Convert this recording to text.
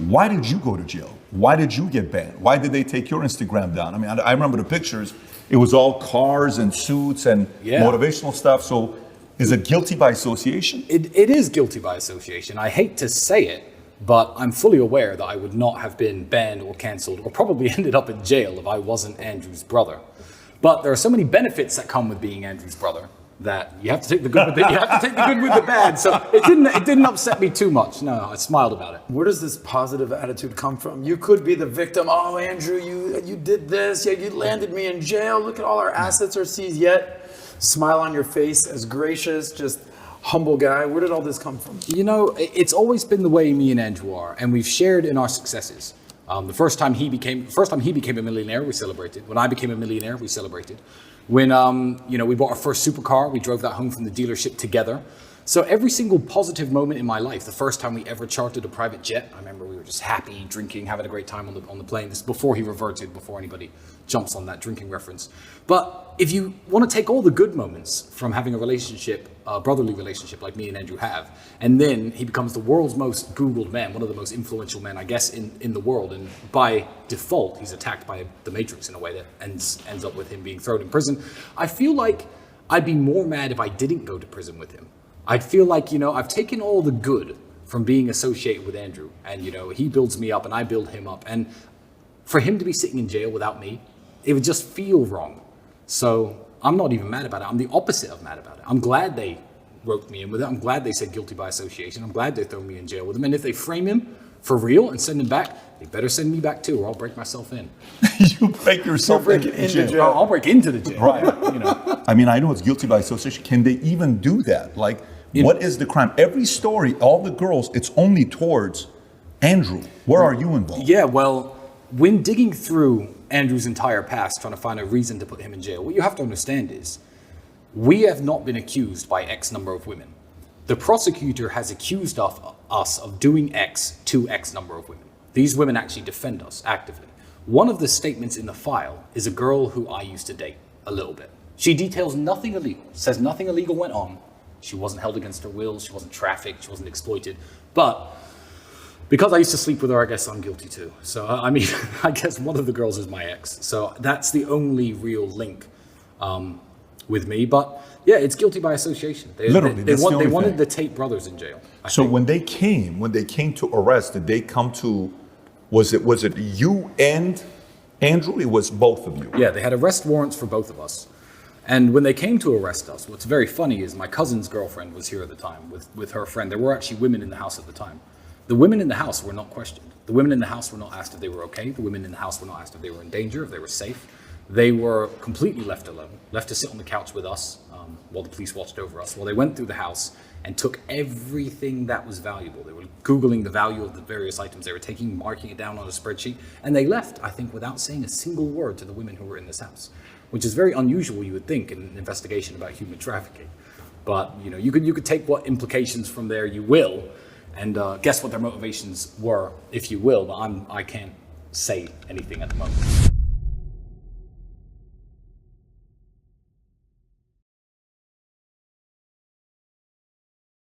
Why did you go to jail? Why did you get banned? Why did they take your Instagram down? I mean, I remember the pictures. It was all cars and suits and motivational stuff. So is it guilty by association? It is guilty by association. I hate to say it, but I'm fully aware that I would not have been banned or cancelled or probably ended up in jail if I wasn't Andrew's brother. But there are so many benefits that come with being Andrew's brother that you have to take the good with the, you have to take the good with the bad. So it didn't upset me too much. No, I smiled about it. Where does this positive attitude come from? You could be the victim. Oh, Andrew, you did this. Yeah, you landed me in jail. Look at all our assets are seized. Yet, smile on your face, as gracious, just humble guy. Where did all this come from? You know, it's always been the way me and Andrew are, and we've shared in our successes. The first time he became a millionaire, we celebrated. When I became a millionaire, we celebrated. When we bought our first supercar, we drove that home from the dealership together. So every single positive moment in my life, the first time we ever chartered a private jet, I remember we were just happy, drinking, having a great time on the plane. This is before he reverted, before anybody jumps on that drinking reference. But if you want to take all the good moments from having a relationship, a brotherly relationship like me and Andrew have, and then he becomes the world's most Googled man, one of the most influential men, I guess, in the world. And by default, he's attacked by the Matrix in a way that ends up with him being thrown in prison. I feel like I'd be more mad if I didn't go to prison with him. I'd feel like, I've taken all the good from being associated with Andrew, and, he builds me up and I build him up. And for him to be sitting in jail without me, it would just feel wrong. So I'm not even mad about it. I'm the opposite of mad about it. I'm glad they roped me in with it. I'm glad they said guilty by association. I'm glad they throw me in jail with him. And if they frame him for real and send him back, they better send me back too, or I'll break myself in. You break yourself into jail. I'll break into the jail. Right. I mean, I know it's guilty by association. Can they even do that? Like, what is the crime? Every story, all the girls, it's only towards Andrew. Where are you involved? Yeah, well, when digging through Andrew's entire past, trying to find a reason to put him in jail, what you have to understand is we have not been accused by X number of women. The prosecutor has accused us of doing X to X number of women. These women actually defend us actively. One of the statements in the file is a girl who I used to date a little bit. She details nothing illegal, says nothing illegal went on. She wasn't held against her will, she wasn't trafficked, she wasn't exploited. But because I used to sleep with her, I guess I'm guilty too. So, I mean, I guess one of the girls is my ex. So that's the only real link with me. But yeah, it's guilty by association. They wanted the Tate brothers in jail. So when they came to arrest, did they come to, was it you and Andrew? It was both of you? Yeah, they had arrest warrants for both of us. And when they came to arrest us, what's very funny is my cousin's girlfriend was here at the time with her friend. There were actually women in the house at the time. The women in the house were not questioned. The women in the house were not asked if they were okay. The women in the house were not asked if they were in danger, if they were safe. They were completely left alone, left to sit on the couch with us while the police watched over us, while they went through the house and took everything that was valuable. They were Googling the value of the various items they were taking, marking it down on a spreadsheet, and they left, I think, without saying a single word to the women who were in this house, which is very unusual, you would think, in an investigation about human trafficking. But you could take what implications from there you will, and guess what their motivations were, if you will, but I can't say anything at the moment.